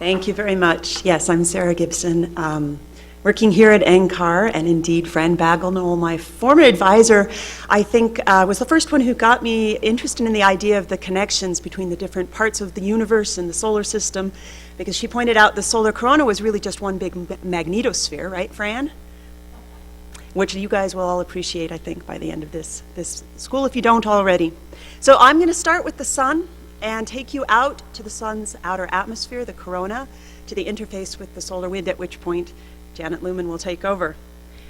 Thank you very much. Yes, I'm Sarah Gibson, working here at NCAR, and indeed Fran Bagelnol, my former advisor, I think was the first one who got me interested in the idea of the connections between the different parts of the universe and the solar system, because she pointed out the solar corona was really just one big magnetosphere, right, Fran? Which you guys will all appreciate, I think, by the end of this school, if you don't already. So I'm going to start with the sun and take you out to the sun's outer atmosphere, the corona, to the interface with the solar wind, at which point Janet Lumen will take over.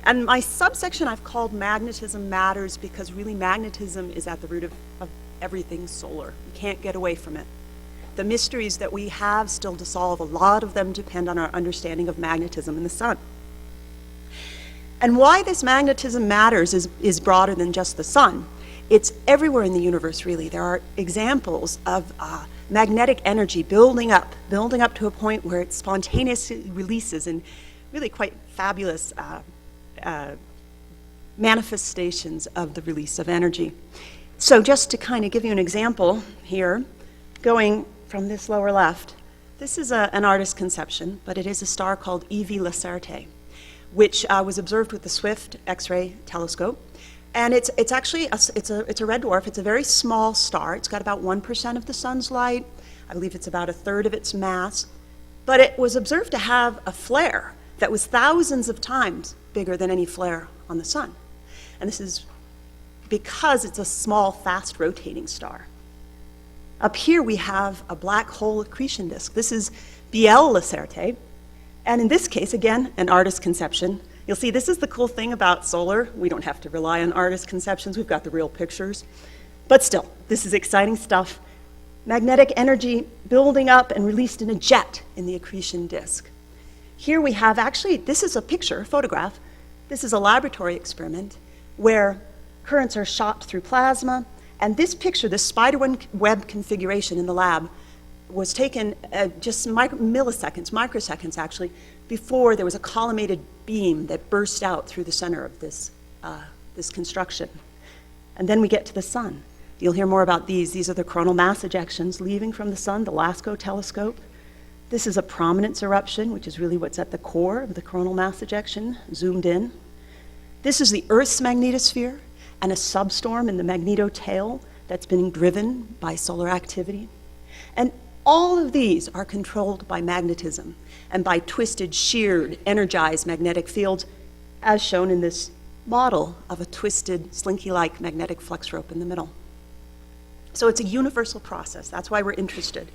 And my subsection I've called Magnetism Matters, because really magnetism is at the root of everything solar. You can't get away from it. The mysteries that we have still to solve, a lot of them depend on our understanding of magnetism in the sun. And why this magnetism matters is broader than just the sun. It's everywhere in the universe, really. There are examples of magnetic energy building up to a point where it spontaneously releases in really quite fabulous manifestations of the release of energy. So just to kind of give you an example here, going from this lower left, this is an artist's conception, but it is a star called E.V. Lacertae, which was observed with the Swift X-ray telescope. And it's actually it's a red dwarf. It's a very small star. It's got about 1% of the sun's light. I believe it's about a third of its mass. But it was observed to have a flare that was thousands of times bigger than any flare on the sun. And this is because it's a small, fast rotating star. Up here we have a black hole accretion disk. This is BL Lacertae. And in this case, again, an artist's conception. You'll see this is the cool thing about solar. We don't have to rely on artist conceptions. We've got the real pictures. But still, this is exciting stuff. Magnetic energy building up and released in a jet in the accretion disk. Here we have, actually, this is a picture, a photograph. This is a laboratory experiment where currents are shot through plasma. And this picture, this spider web configuration in the lab, was taken just milliseconds, microseconds actually, before there was a collimated beam that burst out through the center of this construction. And then we get to the sun. You'll hear more about these. These are the coronal mass ejections leaving from the sun, the LASCO telescope. This is a prominence eruption, which is really what's at the core of the coronal mass ejection, zoomed in. This is the Earth's magnetosphere and a substorm in the magnetotail that's been driven by solar activity. And all of these are controlled by magnetism and by twisted, sheared, energized magnetic fields, as shown in this model of a twisted, slinky-like magnetic flux rope in the middle. So it's a universal process. That's why we're interested.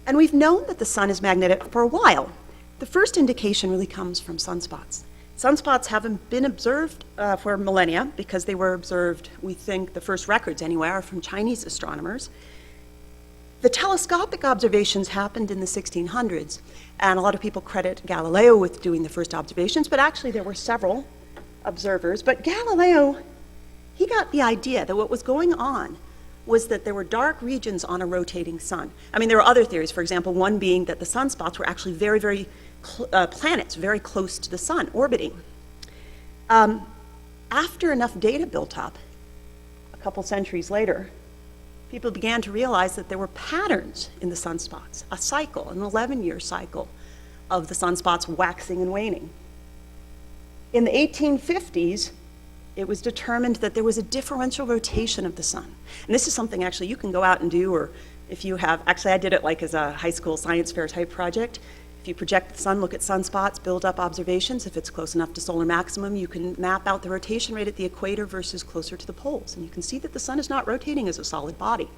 And we've known that the sun is magnetic for a while. The first indication really comes from sunspots. Sunspots haven't been observed for millennia, because they were observed, we think, the first records anyway, are from Chinese astronomers. The telescopic observations happened in the 1600s, and a lot of people credit Galileo with doing the first observations, but actually there were several observers. But Galileo, he got the idea that what was going on was that there were dark regions on a rotating sun. I mean, there were other theories, for example, one being that the sunspots were actually very planets very close to the sun, orbiting. After enough data built up, a couple centuries later, people began to realize that there were patterns in the sunspots, a cycle, an 11-year cycle of the sunspots waxing and waning. In the 1850s, it was determined that there was a differential rotation of the sun. And this is something actually you can go out and do, or if you have, actually I did it like as a high school science fair type project. If you project the sun, look at sunspots, build up observations. If it's close enough to solar maximum, you can map out the rotation rate at the equator versus closer to the poles. And you can see that the sun is not rotating as a solid body.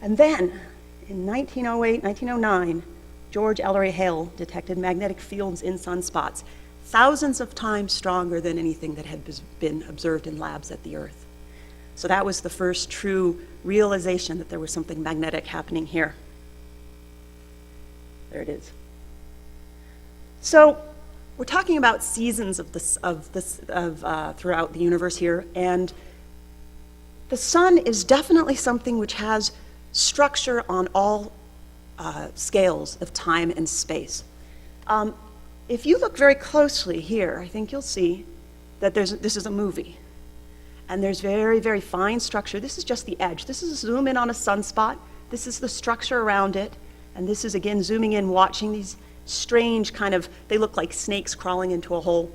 And then, in 1908, 1909, George Ellery Hale detected magnetic fields in sunspots, thousands of times stronger than anything that had been observed in labs at the Earth. So that was the first true realization that there was something magnetic happening here. There it is. So we're talking about seasons throughout the universe here, and the sun is definitely something which has structure on all scales of time and space. If you look very closely here, I think you'll see that this is a movie. And there's very, very fine structure. This is just the edge. This is a zoom in on a sunspot. This is the structure around it. And this is, again, zooming in, watching these strange kind of, they look like snakes crawling into a hole.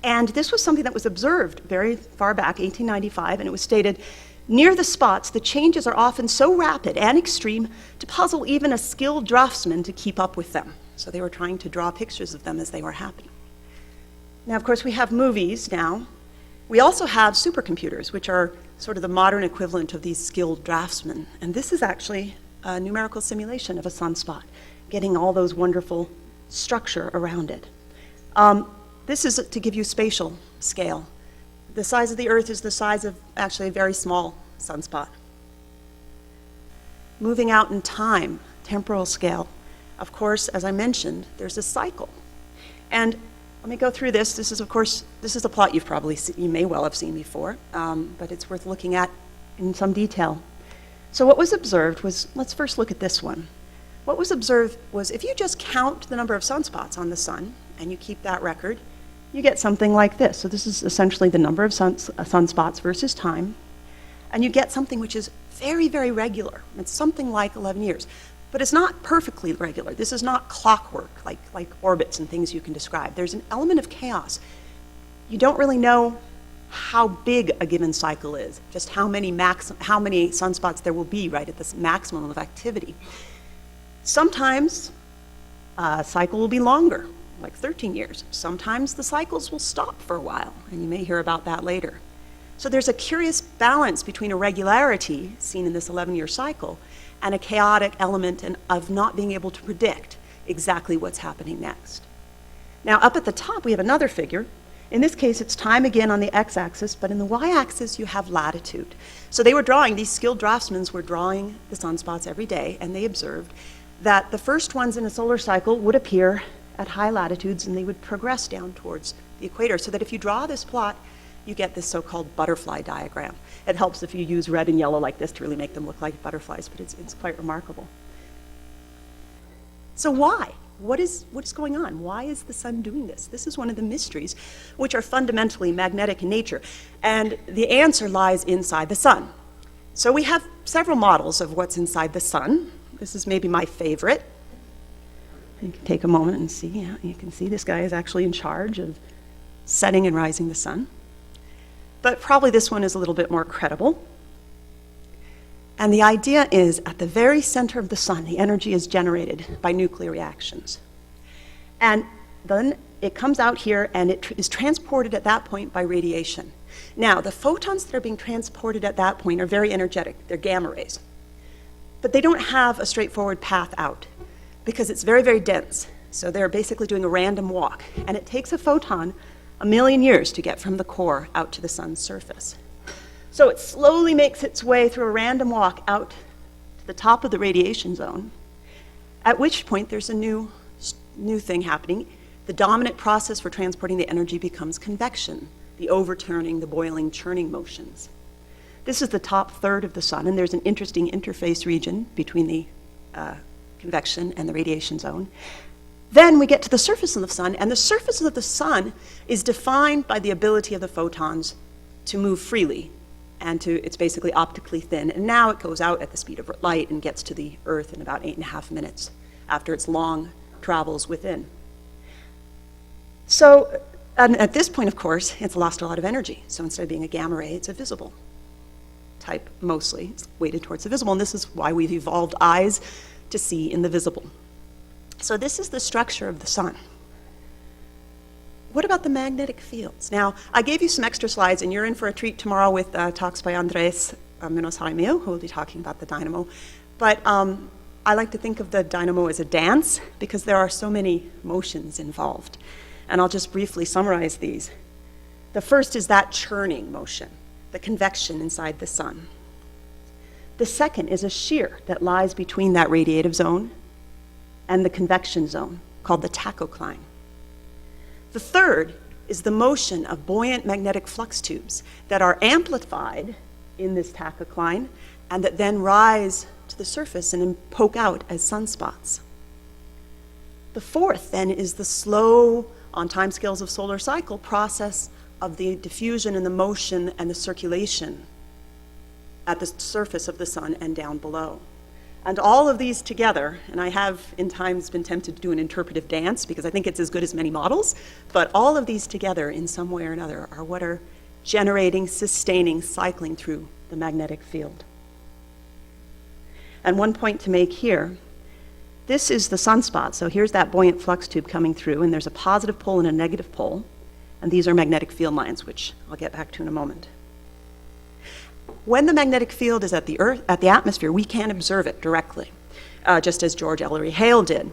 And this was something that was observed very far back, 1895, and it was stated, near the spots, the changes are often so rapid and extreme to puzzle even a skilled draftsman to keep up with them. So they were trying to draw pictures of them as they were happening. Now, of course, we have movies now. We also have supercomputers, which are sort of the modern equivalent of these skilled draftsmen. And this is actually a numerical simulation of a sunspot, getting all those wonderful structure around it. This is to give you spatial scale. The size of the Earth is the size of actually a very small sunspot. Moving out in time, temporal scale. Of course, as I mentioned, there's a cycle. And let me go through this. This is, of course, this is a plot you may well have seen before, but it's worth looking at in some detail. So what was observed was, let's first look at this one. What was observed was if you just count the number of sunspots on the sun and you keep that record, you get something like this. So this is essentially the number of sunspots versus time. And you get something which is very, very regular. It's something like 11 years. But it's not perfectly regular. This is not clockwork, like orbits and things you can describe. There's an element of chaos. You don't really know how big a given cycle is, just how many sunspots there will be right at this maximum of activity. Sometimes a cycle will be longer, like 13 years. Sometimes the cycles will stop for a while, and you may hear about that later. So there's a curious balance between a regularity seen in this 11-year cycle and a chaotic element of not being able to predict exactly what's happening next. Now, up at the top, we have another figure. In this case, it's time again on the x-axis, but in the y-axis, you have latitude. So they were drawing, these skilled draftsmen were drawing the sunspots every day, and they observed that the first ones in a solar cycle would appear at high latitudes, and they would progress down towards the equator, so that if you draw this plot, you get this so-called butterfly diagram. It helps if you use red and yellow like this to really make them look like butterflies, but it's quite remarkable. So why? What is going on? Why is the sun doing this? This is one of the mysteries, which are fundamentally magnetic in nature, and the answer lies inside the sun. So we have several models of what's inside the sun. This is maybe my favorite. You can take a moment and see. Yeah, you can see this guy is actually in charge of setting and rising the sun. But probably this one is a little bit more credible. And the idea is, at the very center of the sun, the energy is generated by nuclear reactions. And then it comes out here, and it is transported at that point by radiation. Now, the photons that are being transported at that point are very energetic. They're gamma rays. But they don't have a straightforward path out, because it's very, very dense. So they're basically doing a random walk. And it takes a photon 1 million years to get from the core out to the sun's surface. So it slowly makes its way through a random walk out to the top of the radiation zone, at which point there's a new thing happening. The dominant process for transporting the energy becomes convection, the overturning, the boiling, churning motions. This is the top third of the sun, and there's an interesting interface region between the convection and the radiation zone. Then we get to the surface of the sun, and the surface of the sun is defined by the ability of the photons to move freely, and it's basically optically thin. And now it goes out at the speed of light and gets to the Earth in about 8.5 minutes after its long travels within. So, and at this point, of course, it's lost a lot of energy. So instead of being a gamma ray, it's a visible type mostly. It's weighted towards the visible, and this is why we've evolved eyes to see in the visible. So this is the structure of the sun. What about the magnetic fields? Now, I gave you some extra slides, and you're in for a treat tomorrow with talks by Andres Menos-Jaimeo, who will be talking about the dynamo. But I like to think of the dynamo as a dance, because there are so many motions involved. And I'll just briefly summarize these. The first is that churning motion, the convection inside the sun. The second is a shear that lies between that radiative zone and the convection zone, called the tachocline. The third is the motion of buoyant magnetic flux tubes that are amplified in this tachocline and that then rise to the surface and poke out as sunspots. The fourth, then, is the slow, on timescales of solar cycle, process of the diffusion and the motion and the circulation at the surface of the sun and down below. And all of these together, and I have in times been tempted to do an interpretive dance because I think it's as good as many models, but all of these together in some way or another are what are generating, sustaining, cycling through the magnetic field. And one point to make here, this is the sunspot. So here's that buoyant flux tube coming through, and there's a positive pole and a negative pole, and these are magnetic field lines, which I'll get back to in a moment. When the magnetic field is at the Earth, at the atmosphere, we can observe it directly, just as George Ellery Hale did.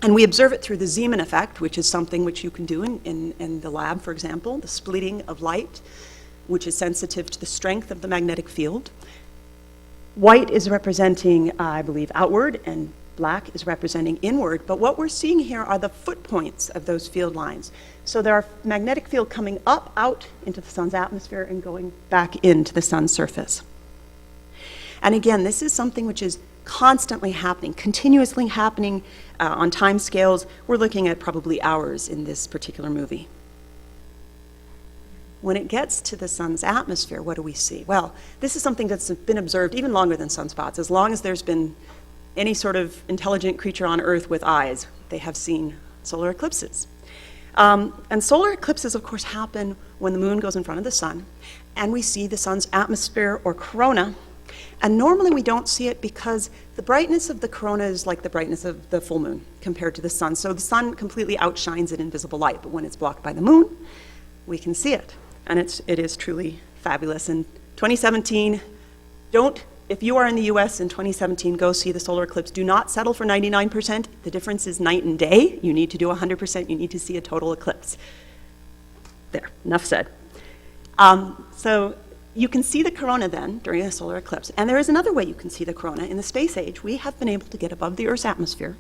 And we observe it through the Zeeman effect, which is something which you can do in the lab, for example, the splitting of light, which is sensitive to the strength of the magnetic field. White is representing, I believe, outward, and black is representing inward, but what we're seeing here are the foot points of those field lines. So there are magnetic field coming up, out into the sun's atmosphere and going back into the sun's surface. And again, this is something which is constantly happening, continuously happening on time scales. We're looking at probably hours in this particular movie. When it gets to the sun's atmosphere, what do we see? Well, this is something that's been observed even longer than sunspots. As long as there's been any sort of intelligent creature on Earth with eyes, they have seen solar eclipses. And solar eclipses, of course, happen when the moon goes in front of the sun, and we see the sun's atmosphere or corona. And normally we don't see it because the brightness of the corona is like the brightness of the full moon compared to the sun. So the sun completely outshines it in visible light, but when it's blocked by the moon, we can see it. And it is truly fabulous. In 2017, if you are in the US in 2017, go see the solar eclipse. Do not settle for 99%. The difference is night and day. You need to do 100%. You need to see a total eclipse. There, enough said. So you can see the corona then during a solar eclipse. And there is another way you can see the corona. In the space age, we have been able to get above the Earth's atmosphere,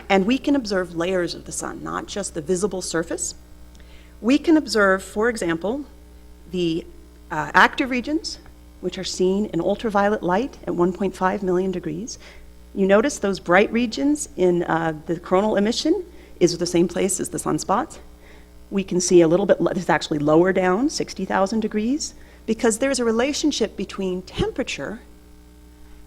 and we can observe layers of the sun, not just the visible surface. We can observe, for example, the active regions, which are seen in ultraviolet light at 1.5 million degrees. You notice those bright regions in the coronal emission is the same place as the sunspots. We can see a little bit, it's actually lower down, 60,000 degrees, because there's a relationship between temperature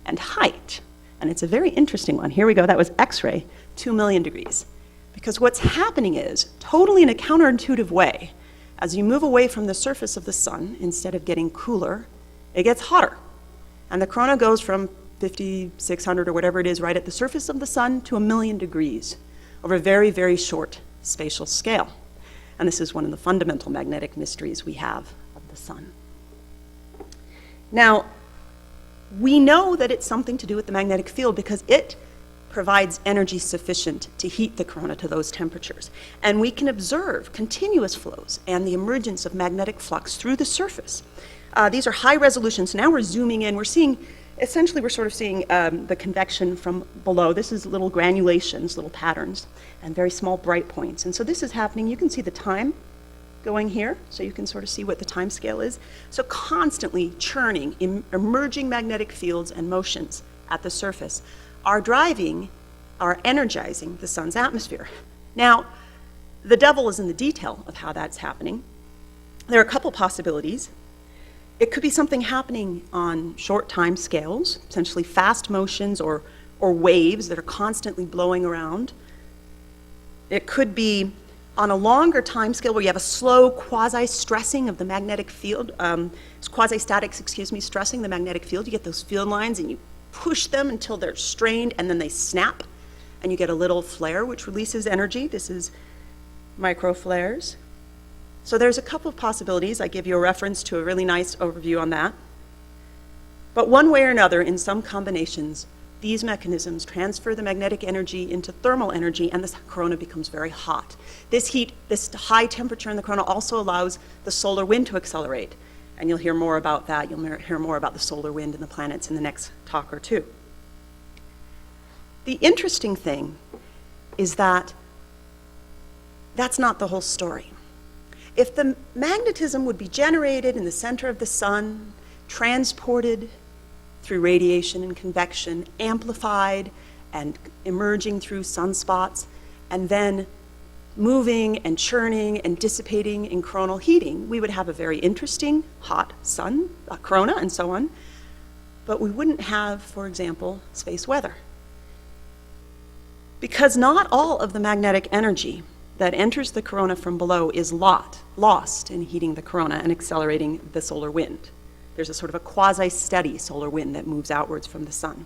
and height. And it's a very interesting one. Here we go, that was X-ray, 2 million degrees. Because what's happening is, totally in a counterintuitive way, as you move away from the surface of the sun, instead of getting cooler, it gets hotter. And the corona goes from 5,600 or whatever it is right at the surface of the sun to 1 million degrees over a very, very short spatial scale. And this is one of the fundamental magnetic mysteries we have of the sun. Now, we know that it's something to do with the magnetic field because it provides energy sufficient to heat the corona to those temperatures. And we can observe continuous flows and the emergence of magnetic flux through the surface. These are high resolution. So now we're zooming in. We're seeing, essentially we're sort of seeing the convection from below. This is little granulations, little patterns, and very small bright points. And so this is happening. You can see the time going here, so you can sort of see what the time scale is. So constantly churning, emerging magnetic fields and motions at the surface are energizing the sun's atmosphere. Now, the devil is in the detail of how that's happening. There are a couple possibilities. It could be something happening on short time scales, essentially fast motions or waves that are constantly blowing around. It could be on a longer time scale where you have a slow quasi-stressing of the magnetic field, quasi-statics, stressing the magnetic field. You get those field lines and you push them until they're strained and then they snap and you get a little flare which releases energy. This is micro flares. So there's a couple of possibilities. I give you a reference to a really nice overview on that. But one way or another, in some combinations, these mechanisms transfer the magnetic energy into thermal energy and the corona becomes very hot. This heat, this high temperature in the corona also allows the solar wind to accelerate. And you'll hear more about that. You'll hear more about the solar wind and the planets in the next talk or two. The interesting thing is that that's not the whole story. If the magnetism would be generated in the center of the sun, transported through radiation and convection, amplified and emerging through sunspots, and then moving and churning and dissipating in coronal heating, we would have a very interesting hot sun, corona, and so on. but we wouldn't have, for example, space weather. Because not all of the magnetic energy that enters the corona from below is lost in heating the corona and accelerating the solar wind. There's a sort of a quasi-steady solar wind that moves outwards from the sun.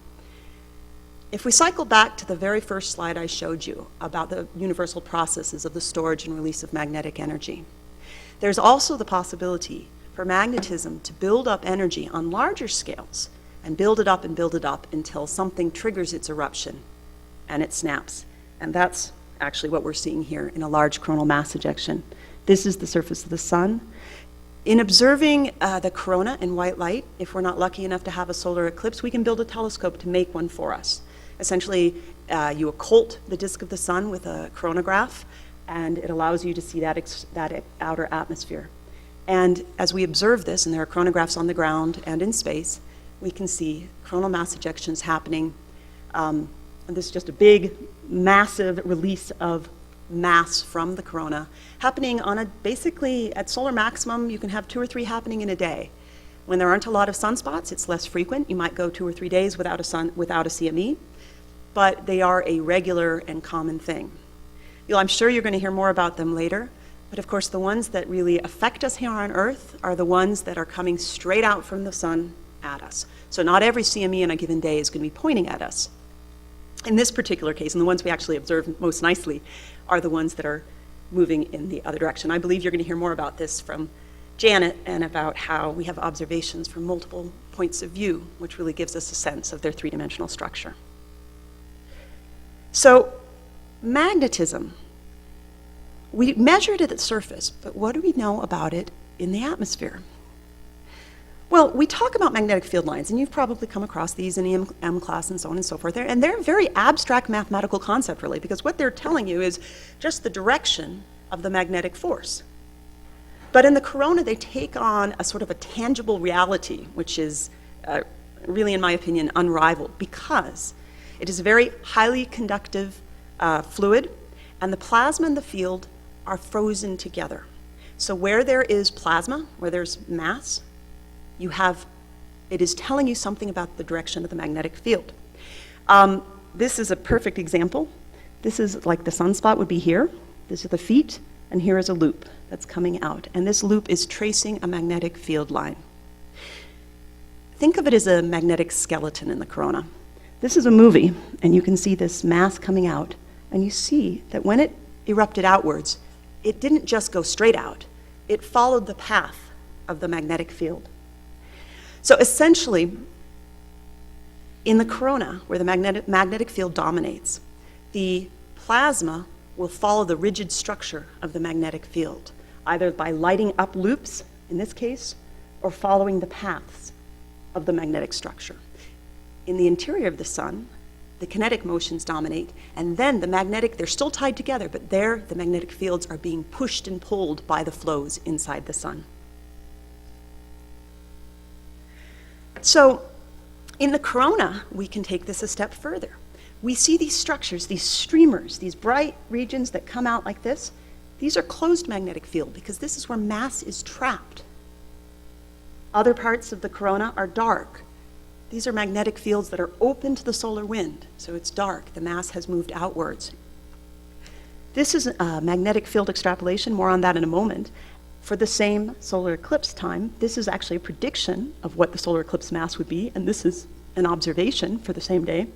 If we cycle back to the very first slide I showed you about the universal processes of the storage and release of magnetic energy, there's also the possibility for magnetism to build up energy on larger scales and build it up until something triggers its eruption and it snaps. And that's actually what we're seeing here in a large coronal mass ejection. This is the surface of the sun. In observing the corona in white light, if we're not lucky enough to have a solar eclipse, we can build a telescope to make one for us. Essentially, you occult the disk of the sun with a coronagraph, and it allows you to see that outer atmosphere. And as we observe this, and there are coronagraphs on the ground and in space, we can see coronal mass ejections happening. And this is just a big, massive release of mass from the corona, happening on basically at solar maximum, you can have 2 or 3 happening in a day. When there aren't a lot of sunspots, it's less frequent. You might go 2 or 3 days without a CME, but they are a regular and common thing. I'm sure you're going to hear more about them later, but of course the ones that really affect us here on Earth are the ones that are coming straight out from the sun at us. So not every CME in a given day is going to be pointing at us. In this particular case, and the ones we actually observe most nicely, are the ones that are moving in the other direction. I believe you're going to hear more about this from Janet and about how we have observations from multiple points of view, which really gives us a sense of their three-dimensional structure. So magnetism, we measured it at the surface, but what do we know about it in the atmosphere? Well, we talk about magnetic field lines, and you've probably come across these in EM class and so on and so forth. And they're a very abstract mathematical concept, really, because what they're telling you is just the direction of the magnetic force. But in the corona, they take on a sort of a tangible reality, which is really, in my opinion, unrivaled, because it is a very highly conductive fluid, and the plasma and the field are frozen together. So where there is plasma, where there's mass, it is telling you something about the direction of the magnetic field. This is a perfect example. This is like the sunspot would be here. This is the feet, and here is a loop that's coming out. And this loop is tracing a magnetic field line. Think of it as a magnetic skeleton in the corona. This is a movie, and you can see this mass coming out, and you see that when it erupted outwards, it didn't just go straight out. It followed the path of the magnetic field. So essentially, in the corona, where the magnetic field dominates, the plasma will follow the rigid structure of the magnetic field, either by lighting up loops, in this case, or following the paths of the magnetic structure. In the interior of the sun, the kinetic motions dominate, and then they're still tied together, but there the magnetic fields are being pushed and pulled by the flows inside the sun. So in the corona, we can take this a step further. We see these structures, these streamers, these bright regions that come out like this. These are closed magnetic field because this is where mass is trapped. Other parts of the corona are dark. These are magnetic fields that are open to the solar wind, so it's dark. The mass has moved outwards. This is a magnetic field extrapolation, more on that in a moment. For the same solar eclipse time, this is actually a prediction of what the solar eclipse mass would be, and this is an observation for the same day.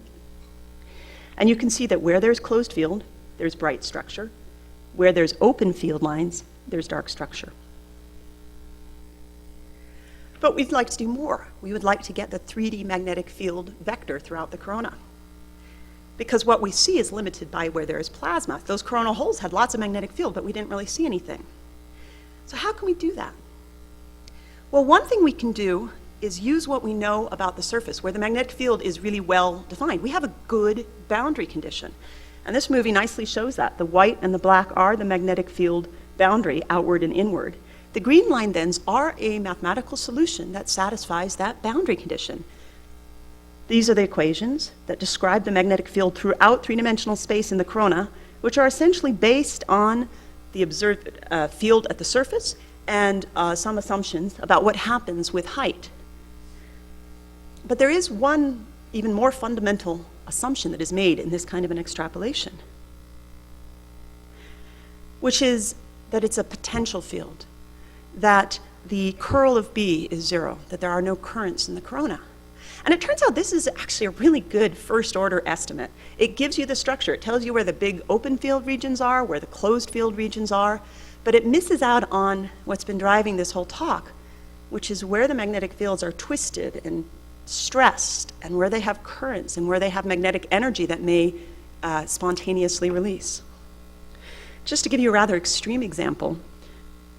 And you can see that where there's closed field, there's bright structure. Where there's open field lines, there's dark structure. But we'd like to do more. We would like to get the 3D magnetic field vector throughout the corona. Because what we see is limited by where there is plasma. Those coronal holes had lots of magnetic field, but we didn't really see anything. So how can we do that? Well, one thing we can do is use what we know about the surface, where the magnetic field is really well defined. We have a good boundary condition. And this movie nicely shows that. The white and the black are the magnetic field boundary, outward and inward. The green line thens are a mathematical solution that satisfies that boundary condition. These are the equations that describe the magnetic field throughout three-dimensional space in the corona, which are essentially based on the observed field at the surface and some assumptions about what happens with height. But there is one even more fundamental assumption that is made in this kind of an extrapolation, which is that it's a potential field, that the curl of B is 0, that there are no currents in the corona. And it turns out this is actually a really good first order estimate. It gives you the structure. It tells you where the big open field regions are, where the closed field regions are, but it misses out on what's been driving this whole talk, which is where the magnetic fields are twisted and stressed, and where they have currents, and where they have magnetic energy that may spontaneously release. Just to give you a rather extreme example,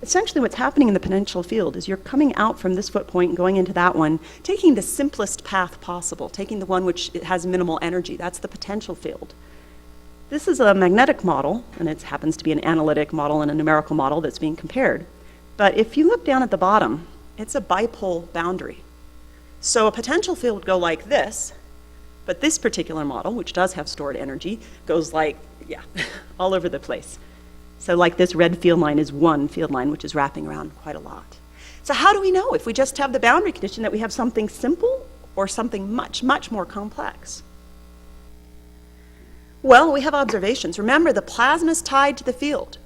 essentially what's happening in the potential field is you're coming out from this foot point and going into that one, taking the simplest path possible, taking the one which has minimal energy. That's the potential field. This is a magnetic model, and it happens to be an analytic model and a numerical model that's being compared. But if you look down at the bottom, it's a bipole boundary. So a potential field would go like this, but this particular model, which does have stored energy, goes like, yeah, all over the place. So like this red field line is one field line, which is wrapping around quite a lot. So how do we know if we just have the boundary condition that we have something simple or something much, much more complex? Well, we have observations. Remember, the plasma is tied to the field.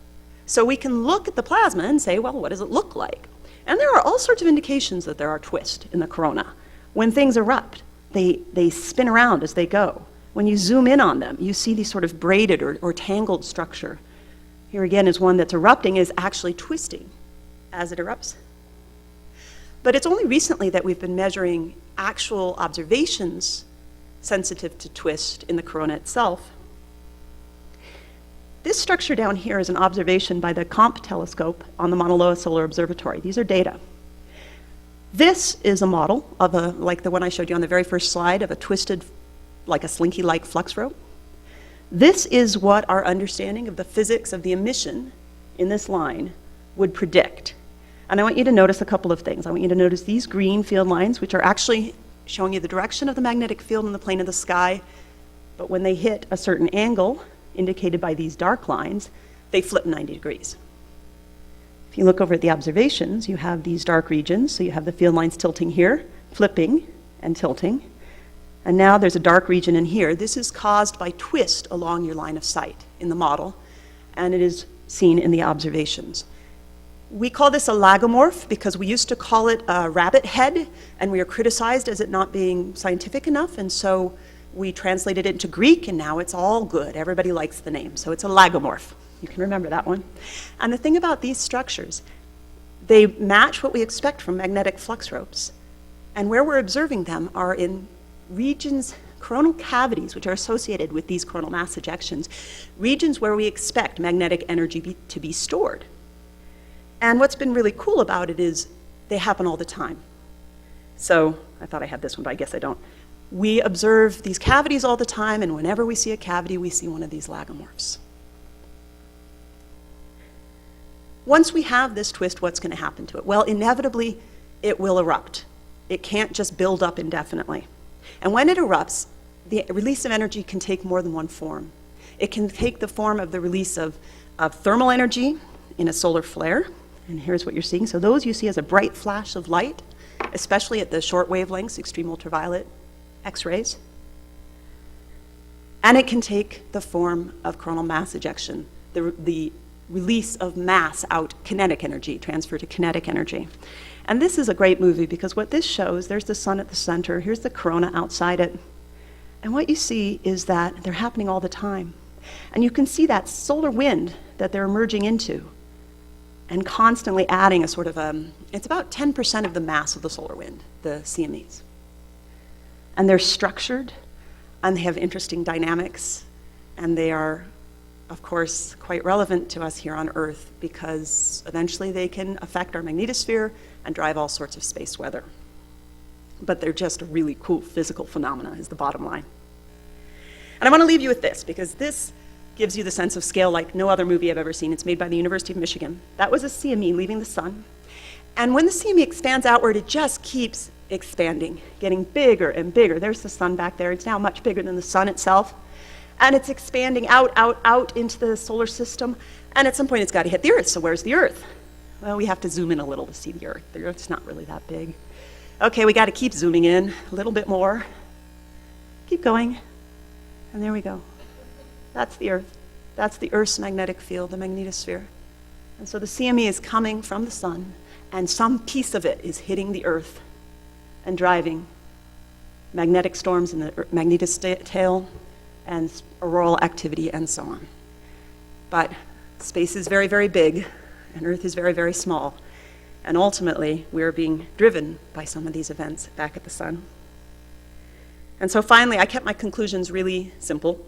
So we can look at the plasma and say, well, what does it look like? And there are all sorts of indications that there are twists in the corona. When things erupt, they spin around as they go. When you zoom in on them, you see these sort of braided or tangled structure. Here again is one that's erupting, is actually twisting as it erupts. But it's only recently that we've been measuring actual observations sensitive to twist in the corona itself. This structure down here is an observation by the COMP telescope on the Mauna Loa Solar Observatory. These are data. This is a model of like the one I showed you on the very first slide, of a twisted, like a slinky-like flux rope. This is what our understanding of the physics of the emission in this line would predict. And I want you to notice a couple of things. I want you to notice these green field lines, which are actually showing you the direction of the magnetic field in the plane of the sky, but when they hit a certain angle, indicated by these dark lines, they flip 90 degrees. If you look over at the observations, you have these dark regions, so you have the field lines tilting here, flipping and tilting. And now there's a dark region in here. This is caused by twist along your line of sight in the model, and it is seen in the observations. We call this a lagomorph because we used to call it a rabbit head, and we are criticized as it not being scientific enough, and so we translated it into Greek, and now it's all good. Everybody likes the name, so it's a lagomorph. You can remember that one. And the thing about these structures, they match what we expect from magnetic flux ropes, and where we're observing them are in regions, coronal cavities, which are associated with these coronal mass ejections, regions where we expect magnetic energy to be stored. And what's been really cool about it is they happen all the time. So I thought I had this one, but I guess I don't. We observe these cavities all the time, and whenever we see a cavity, we see one of these lagomorphs. Once we have this twist, what's going to happen to it? Well, inevitably, it will erupt. It can't just build up indefinitely. And when it erupts, the release of energy can take more than one form. It can take the form of the release of thermal energy in a solar flare, and here's what you're seeing. So those you see as a bright flash of light, especially at the short wavelengths, extreme ultraviolet X-rays. And it can take the form of coronal mass ejection, the release of mass out, kinetic energy, transfer to kinetic energy. And this is a great movie because what this shows, there's the sun at the center, here's the corona outside it, and what you see is that they're happening all the time. And you can see that solar wind that they're emerging into and constantly adding a sort of, it's about 10% of the mass of the solar wind, the CMEs. And they're structured, and they have interesting dynamics, and they are, of course, quite relevant to us here on Earth because eventually they can affect our magnetosphere and drive all sorts of space weather. But they're just a really cool physical phenomena is the bottom line. And I want to leave you with this because this gives you the sense of scale like no other movie I've ever seen. It's made by the University of Michigan. That was a CME leaving the sun. And when the CME expands outward, it just keeps expanding, getting bigger and bigger. There's the sun back there. It's now much bigger than the sun itself. And it's expanding out, out, out into the solar system. And at some point, it's got to hit the Earth. So where's the Earth? Well, we have to zoom in a little to see the Earth. The Earth's not really that big. Okay, we got to keep zooming in a little bit more. Keep going. And there we go. That's the Earth. That's the Earth's magnetic field, the magnetosphere. And so the CME is coming from the sun, and some piece of it is hitting the Earth and driving magnetic storms in the magnetotail and auroral activity and so on. But space is very, very big, and Earth is very, very small. And ultimately, we're being driven by some of these events back at the sun. And so finally, I kept my conclusions really simple.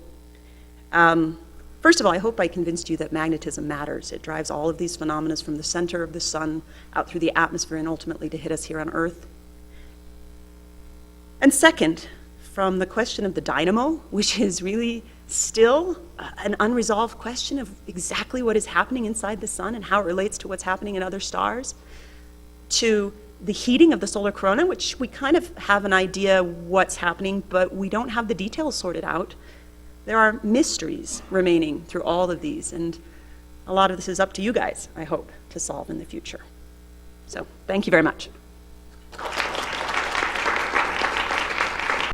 First of all, I hope I convinced you that magnetism matters. It drives all of these phenomena from the center of the sun out through the atmosphere and ultimately to hit us here on Earth. And second, from the question of the dynamo, which is really still an unresolved question of exactly what is happening inside the sun and how it relates to what's happening in other stars, to the heating of the solar corona, which we kind of have an idea what's happening, but we don't have the details sorted out. There are mysteries remaining through all of these, and a lot of this is up to you guys, I hope, to solve in the future. So, thank you very much.